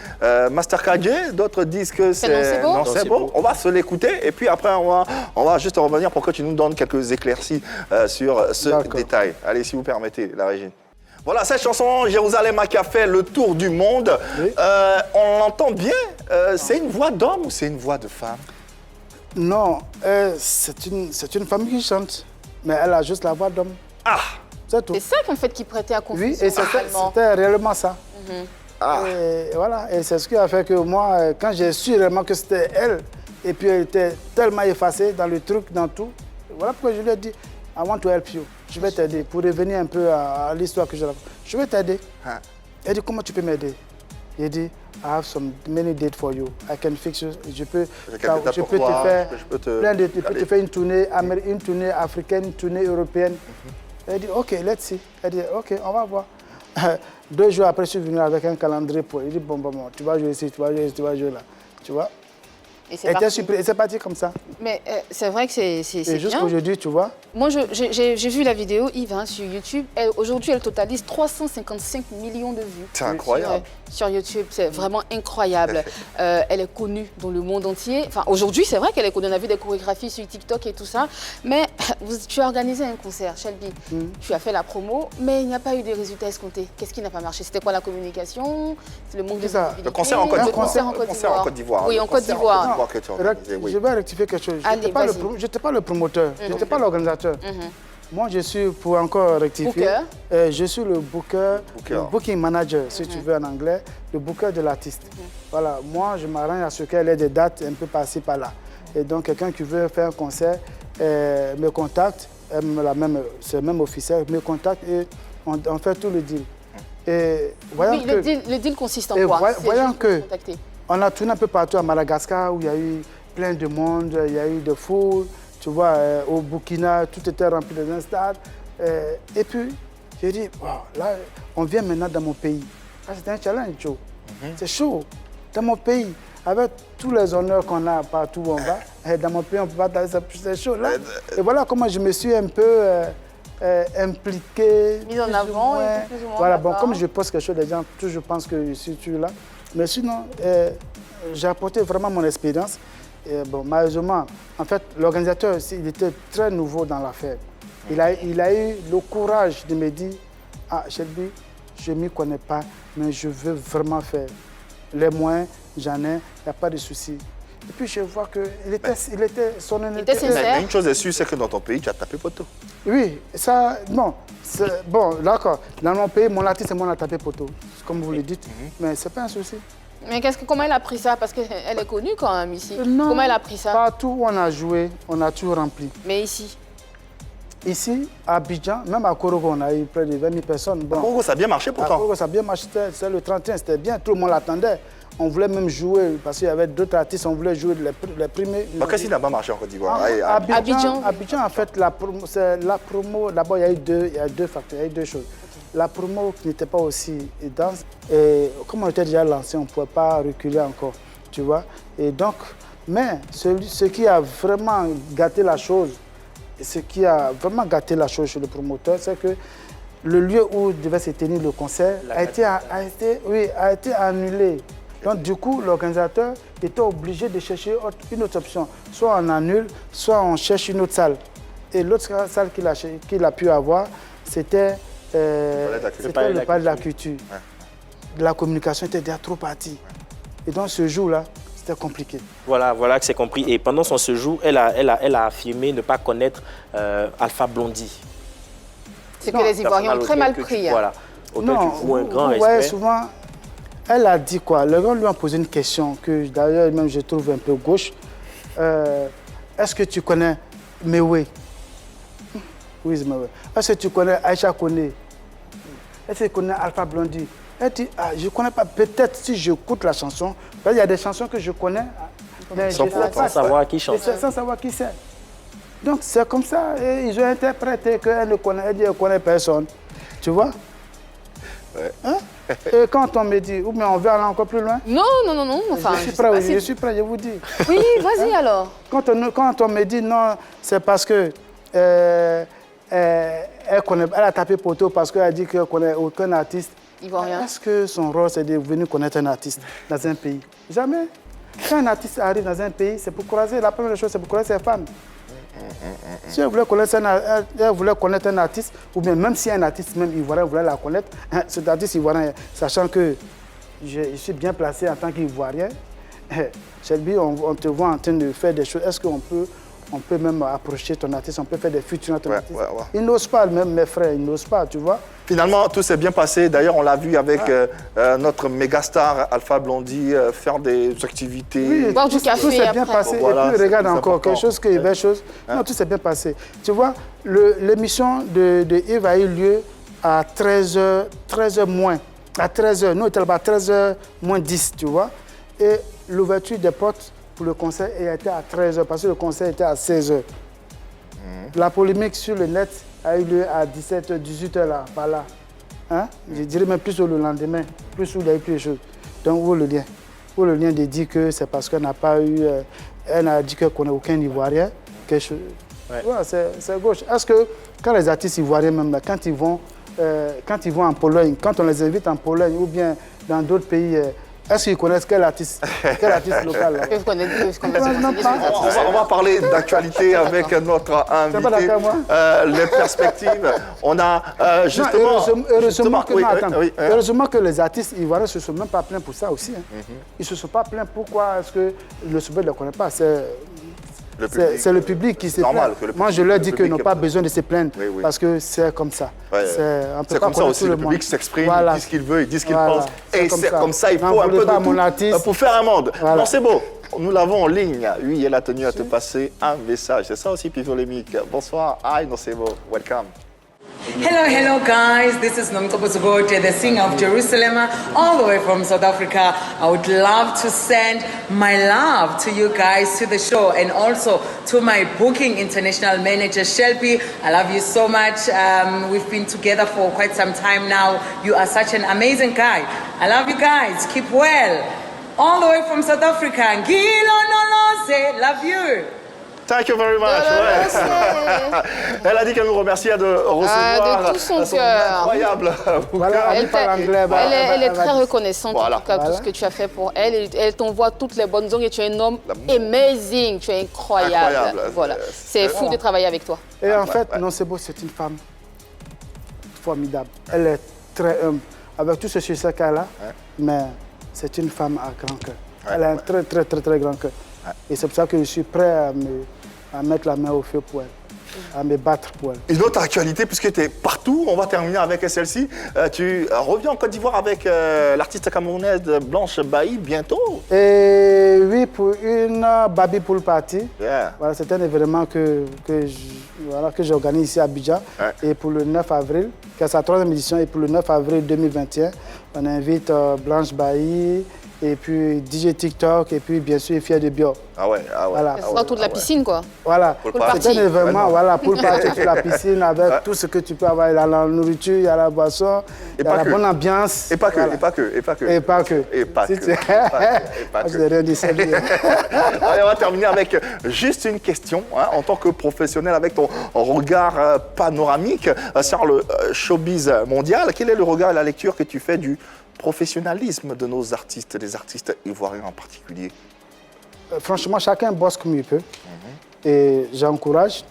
Master Kaye, d'autres disent que c'est Non, c'est beau. On va se l'écouter, et puis après, on va juste revenir pour que tu nous donnes quelques éclaircies sur ce détail. Allez, si vous permettez, la régie. Voilà, cette chanson, Jérusalem a fait le tour du monde. Oui. On l'entend bien. C'est une voix d'homme ou c'est une voix de femme? Non, c'est une femme qui chante, mais elle a juste la voix d'homme. Ah! C'est tout. C'est ça qu'en fait qui prêtait à confusion. Oui, et c'était réellement ça. Et voilà, et c'est ce qui a fait que moi, quand j'ai su réellement que c'était elle, et puis elle était tellement effacée dans le truc, dans tout, voilà pourquoi je lui ai dit, I want to help you. Je vais t'aider, pour revenir un peu à l'histoire que je raconte. Je vais t'aider. Elle dit, comment tu peux m'aider? Il dit, I have many dates for you. I can fix you. Je peux te faire une tournée africaine, une tournée européenne. Elle dit, OK, let's see. Elle dit, OK, on va voir. 2 jours après, je suis venu avec un calendrier pour. Il dit, bon, tu vas jouer ici, tu vas jouer ici, tu vas jouer là. Tu vois? Et c'est parti comme ça. Mais c'est vrai que c'est bien. Et jusqu'aujourd'hui, tu vois. Moi, j'ai vu la vidéo, Yves, sur YouTube. Aujourd'hui, elle totalise 355 millions de vues. C'est incroyable. Sur YouTube, c'est vraiment incroyable. Elle est connue dans le monde entier. Enfin, aujourd'hui, c'est vrai qu'elle est connue. On a vu des chorégraphies sur TikTok et tout ça. Mais tu as organisé un concert, Shelby. Tu as fait la promo, mais il n'y a pas eu de résultats escomptés. Qu'est-ce qui n'a pas marché? C'était quoi la communication? Le manque de visibilité? Le concert en Côte d'Ivoire. Oui, en Côte d'Ivoire. Je vais rectifier quelque chose. Je n'étais pas le promoteur, je n'étais pas l'organisateur. Moi, je suis, pour encore rectifier, je suis le booker, le booking manager, si tu veux en anglais, le booker de l'artiste. Voilà, moi, je m'arrange à ce qu'elle ait des dates un peu par-ci, par-là. Et donc, quelqu'un qui veut faire un concert me contacte, c'est même officiel, me contacte et on fait tout le deal. Et le deal consiste en quoi? Voyant que on a tourné un peu partout à Madagascar où il y a eu plein de monde, il y a eu de foules. Tu vois, au Burkina, tout était rempli dans un stade. Et puis, j'ai dit, wow, là, on vient maintenant dans mon pays. C'est un challenge, Joe. C'est chaud. Dans mon pays, avec tous les honneurs qu'on a partout où on va, dans mon pays, on peut pas, c'est chaud. Là. Et voilà comment je me suis un peu impliqué. Mis en avant. Voilà, bon, comme je pose quelque chose, les gens toujours pensent que je suis là. Mais sinon, j'ai apporté vraiment mon expérience. Et bon, malheureusement, en fait, l'organisateur, il était très nouveau dans l'affaire. Il a eu le courage de me dire, ah, Shelby, je ne m'y connais pas, mais je veux vraiment faire. Les moyens, j'en ai, il n'y a pas de souci. Et puis je vois qu'il était, son honnêteté. Il était sincère. Mais une chose est sûre, c'est que dans ton pays, tu as tapé poteau. Oui, ça, bon, d'accord. Dans mon pays, mon artiste et moi, on a tapé poteau, comme vous le dites, mais ce n'est pas un souci. Mais comment elle a pris ça? Parce qu'elle est connue quand même ici. Non, comment elle a pris ça? Partout où on a joué, on a tout rempli. Mais ici? Ici, à Abidjan, même à Korogo, on a eu près de 20 000 personnes. Bon, À Korogo, ça a bien marché pourtant. À Korogo, ça a bien marché, c'est le 31, c'était bien, tout le monde l'attendait. On voulait même jouer, parce qu'il y avait d'autres artistes, on voulait jouer les premiers. Qu'est-ce qui n'a pas marché en Côte d'Ivoire? Abidjan, en fait, la promo, d'abord, il y a deux facteurs, il y a eu deux choses. La promo qui n'était pas aussi dense, et comme on était déjà lancé, on ne pouvait pas reculer encore, tu vois. Et donc, mais ce qui a vraiment gâté la chose, chez le promoteur, c'est que le lieu où devait se tenir le concert a été annulé. Donc du coup, l'organisateur était obligé de chercher une autre option. Soit on annule, soit on cherche une autre salle. Et l'autre salle qu'il a pu avoir, c'était le palais de la culture. Ouais. La communication était déjà trop partie. Et donc ce jour-là, c'était compliqué. Voilà que c'est compris. Et pendant son séjour, elle a affirmé ne pas connaître Alpha Blondy. C'est que les Ivoiriens ont très mal pris. Voilà. Non, un grand respect. Souvent, elle a dit quoi? Les gens lui ont posé une question que d'ailleurs même je trouve un peu gauche. Est-ce que tu connais Mewe? Oui, c'est Mewe. Est-ce que tu connais Aïcha Kone? Est-ce que tu connais Alpha Blondy? Elle dit, je ne connais pas, peut-être si j'écoute la chanson, il y a des chansons que je connais, mais sans savoir qui chante. Sans savoir qui c'est. Donc c'est comme ça, et ils ont interprété qu'elle ne connaît personne. Tu vois? Ouais. Hein? Et quand on me dit, ou bien on veut aller encore plus loin? Non. Enfin, je suis prêt, je vous dis. Oui, vas-y alors. Quand on me dit non, c'est parce que elle a tapé poteau parce qu'elle a dit qu'elle ne connaît aucun artiste. Est-ce que son rôle, c'est de venir connaître un artiste dans un pays? Jamais. Quand un artiste arrive dans un pays, c'est pour croiser, la première chose, c'est pour connaître ses fans. Si elle voulait connaître un artiste, ou bien même si un artiste même ivoirien voulait la connaître, cet artiste ivoirien, sachant que je suis bien placé en tant qu'Ivoirien, Shelby, on te voit en train de faire des choses. Est-ce qu'on peut même approcher ton artiste, on peut faire des featuring à ton artiste. Ils n'osent pas, même mes frères, ils n'osent pas, tu vois. Finalement, tout s'est bien passé. D'ailleurs, on l'a vu avec notre méga-star Alpha Blondy faire des activités. Oui, boire du café. Tout s'est bien passé. Voilà, et puis, regarde encore, quelque chose qui est belle chose. Non, tout s'est bien passé. Tu vois, l'émission de Yves a eu lieu à 13h moins. À 13h, nous, on était là-bas à 13h moins 10, tu vois. Et l'ouverture des portes pour le concert était à 13h, parce que le concert était à 16h. La polémique sur le net a eu lieu à 17h, 18h là, par là. Hein? Je dirais même plus le lendemain, plus où il y a eu plus de choses. Donc, où le lien? Où le lien de dire que c'est parce qu'elle n'a pas eu... elle a dit qu'elle ne connaît aucun Ivoirien. Quelque chose. Ouais. Ouais, c'est gauche. Est-ce que quand les artistes ivoiriens, même quand ils vont en Pologne, quand on les invite en Pologne ou bien dans d'autres pays... Est-ce qu'ils connaissent quel artiste local là? On va parler d'actualité avec notre invité. Les perspectives. On a justement... Heureusement que les artistes ivoiriens ne se sont même pas plaints pour ça aussi. Hein. Ils ne se sont pas plaints. Pourquoi est-ce que le Soubet ne le connaît pas? C'est le public qui se plaint. Moi, je leur dis qu'ils n'ont pas besoin de se plaindre parce que c'est comme ça. C'est comme ça aussi, le public s'exprime, il dit ce qu'il veut, il dit ce qu'il pense. Et c'est comme ça, il faut un peu de tout pour faire un monde. Non, c'est beau. Nous l'avons en ligne. Oui, elle a tenu à te passer un message. C'est ça aussi, Pivolémique. Bonsoir. Aïe, non, c'est beau. Welcome. Hello guys, this is Nomkobo Zubote, the singer of Jerusalem, all the way from South Africa. I would love to send my love to you guys, to the show, and also to my booking international manager, Shelby. I love you so much. We've been together for quite some time now. You are such an amazing guy. I love you guys. Keep well. All the way from South Africa. Ngilo Nolose. Love you. Thank you very much. Elle a dit qu'elle nous remerciait de recevoir de tout son cœur. Incroyable. Voilà, elle parle anglais. Elle est très reconnaissante en tout cas tout ce que tu as fait pour elle. Elle t'envoie toutes les bonnes ondes et tu es un homme amazing, tu es incroyable. Voilà, c'est fou de travailler avec toi. Et en fait, Nonceebo, c'est une femme formidable. Elle est très humble. Avec tout ce succès qu'elle a, mais c'est une femme à grand cœur. Elle a un très grand cœur. Et c'est pour ça que je suis prêt à mettre la main au feu pour elle, à me battre pour elle. Une autre actualité, puisque tu es partout, on va terminer avec celle-ci. Tu reviens en Côte d'Ivoire avec l'artiste camerounaise Blanche Bailly bientôt. Et oui, pour une Baby Pool Party. Voilà, c'est un événement que j'organise ici à Abidjan. Et pour le 9 avril, qui est sa 3e édition, et pour le 9 avril 2021, on invite Blanche Bailly, et puis DJ TikTok, et puis bien sûr Fier de Bio. Voilà. C'est autour de la piscine, quoi. Voilà, c'est un événement, voilà, pour partir sur la piscine avec tout ce que tu peux avoir. Il y a la nourriture, il y a la boisson, il y a la bonne ambiance. Et pas que, et pas que. Je n'ai rien dit, c'est bien. Allez, on va terminer avec juste une question. En tant que professionnel, avec ton regard panoramique sur le showbiz mondial, quel est le regard et la lecture que tu fais du professionnalisme de nos artistes, des artistes ivoiriens en particulier? Franchement, chacun bosse comme il peut. Et j'encourage.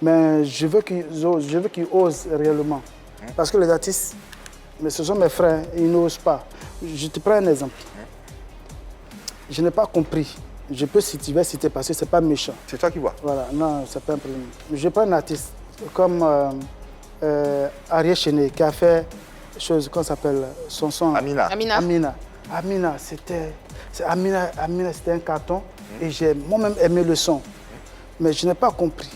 Mais je veux qu'ils osent réellement. Parce que les artistes, mais ce sont mes frères, ils n'osent pas. Je te prends un exemple. Je n'ai pas compris. Je peux citer parce que ce n'est pas méchant. C'est toi qui vois? Voilà, non, ce n'est pas un problème. Je prends un artiste comme Ariel Chené qui a fait chose qu'on s'appelle son son. Amina. Amina, c'était un carton et j'ai moi-même aimé le son. Mais je n'ai pas compris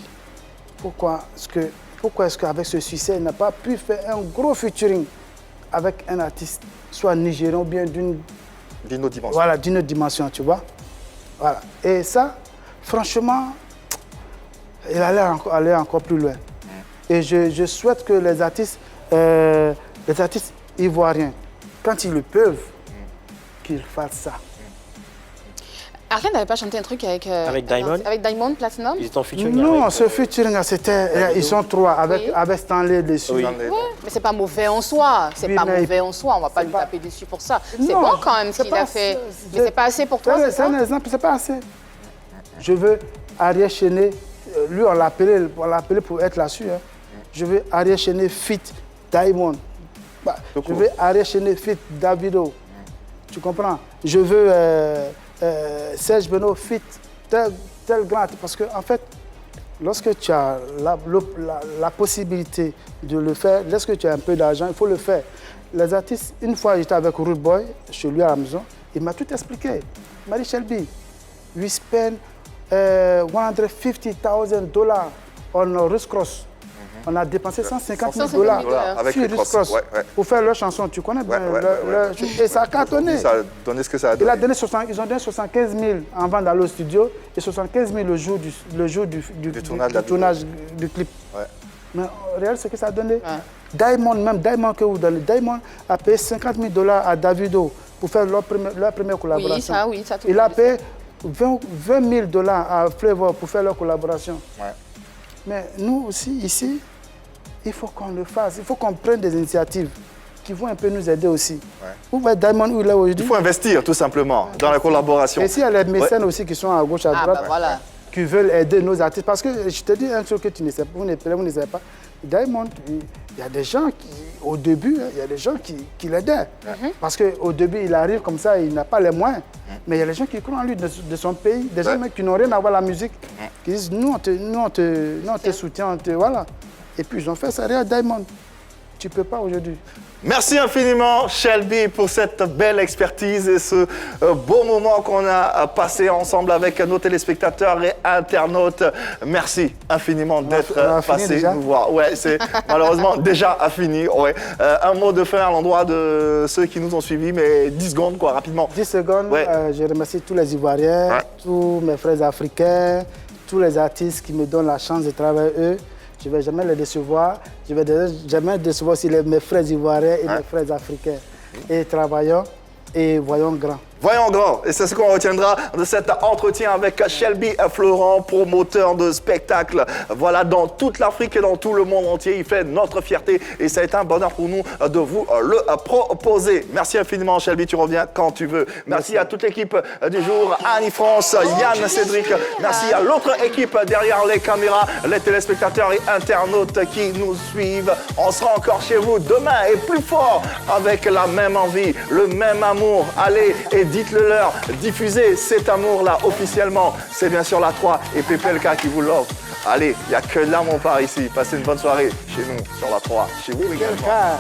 pourquoi est-ce qu'avec ce succès, il n'a pas pu faire un gros featuring avec un artiste, soit nigérien ou bien d'une autre dimension. Voilà, d'une autre dimension, tu vois. Voilà. Et ça, franchement, il allait encore plus loin. Et je souhaite que les artistes ivoiriens, quand ils le peuvent, qu'ils fassent ça. Arlène n'avait pas chanté un truc avec Diamond? Avec Diamond Platinum? Ils étaient en featuring? Non, ce featuring, ils sont 3 avec Stanley dessus. Oui. Mais c'est pas mauvais en soi. C'est pas mauvais en soi. On va pas lui taper dessus pour ça. C'est bon quand même ce qu'il a fait. Mais c'est pas assez pour toi, c'est ça? C'est un exemple, c'est pas assez. Je veux Ariel Chené, lui on l'a appelé pour être là-dessus. Je veux Ariel Chené fit Diamond. Je veux Ariel Chené fit Davido. Tu comprends? Je veux Serge Beno fit tel grand. Parce que en fait, lorsque tu as la possibilité de le faire, lorsque tu as un peu d'argent, il faut le faire. Les artistes, une fois j'étais avec Rude Boy, chez lui à la maison, il m'a tout expliqué. Marie Shelby, we spend $150,000 on Russ Cross. On a dépensé $150,000 sur Russ Cross pour faire leur chanson. Tu connais bien et ça a cartonné. Ça a donné ce que ça a donné. Ils ont donné 75 000 en vente dans le studio et 75 000 le jour du tournage du clip. Mais en réel, c'est que ça a donné. Diamond que vous donnez, Diamond a payé $50,000 à Davido pour faire leur première collaboration. Oui, ça il a payé $20,000 à Flavor pour faire leur collaboration. Mais nous aussi, ici, il faut qu'on le fasse. Il faut qu'on prenne des initiatives qui vont un peu nous aider aussi. Où va Diamond, où il est aujourd'hui? Il faut investir, tout simplement, dans la collaboration. Et s'il y a les mécènes aussi qui sont à gauche, à droite, qui veulent aider nos artistes. Parce que je te dis un truc que tu ne sais pas, vous ne savez pas. Diamond, il y a des gens qui, au début, il y a des gens qui l'aidaient. Parce qu'au début, il arrive comme ça, il n'a pas les moyens. Mais il y a des gens qui croient en lui de son pays, des gens qui n'ont rien à voir avec la musique, qui disent nous on te soutient, voilà. Et puis ils ont fait ça, regarde Diamond, tu ne peux pas aujourd'hui. Merci infiniment, Shelby, pour cette belle expertise et ce beau moment qu'on a passé ensemble avec nos téléspectateurs et internautes. Merci infiniment d'être passé nous voir. Ouais, c'est malheureusement déjà fini. Un mot de fin à l'endroit de ceux qui nous ont suivis, mais 10 secondes, quoi, rapidement. 10 secondes. Je remercie tous les Ivoiriens, tous mes frères africains, tous les artistes qui me donnent la chance de travailler eux. Je ne vais jamais les décevoir. Je ne vais jamais décevoir aussi mes frères ivoiriens et mes frères africains. Et travaillons et voyons grand. Voyons grand, et c'est ce qu'on retiendra de cet entretien avec Shelby Florent, promoteur de spectacles. Voilà, dans toute l'Afrique et dans tout le monde entier, il fait notre fierté et ça a été un bonheur pour nous de vous le proposer. Merci infiniment Shelby, tu reviens quand tu veux. Merci à toute l'équipe du jour, Annie-France, Yann, Cédric. Merci à l'autre équipe derrière les caméras, les téléspectateurs et internautes qui nous suivent. On sera encore chez vous demain et plus fort avec la même envie, le même amour. Allez et dites-le leur, diffusez cet amour-là officiellement. C'est bien sûr la 3 et PPLK qui vous l'offre. Allez, il n'y a que l'amour par ici. Passez une bonne soirée chez nous sur la 3, chez vous également.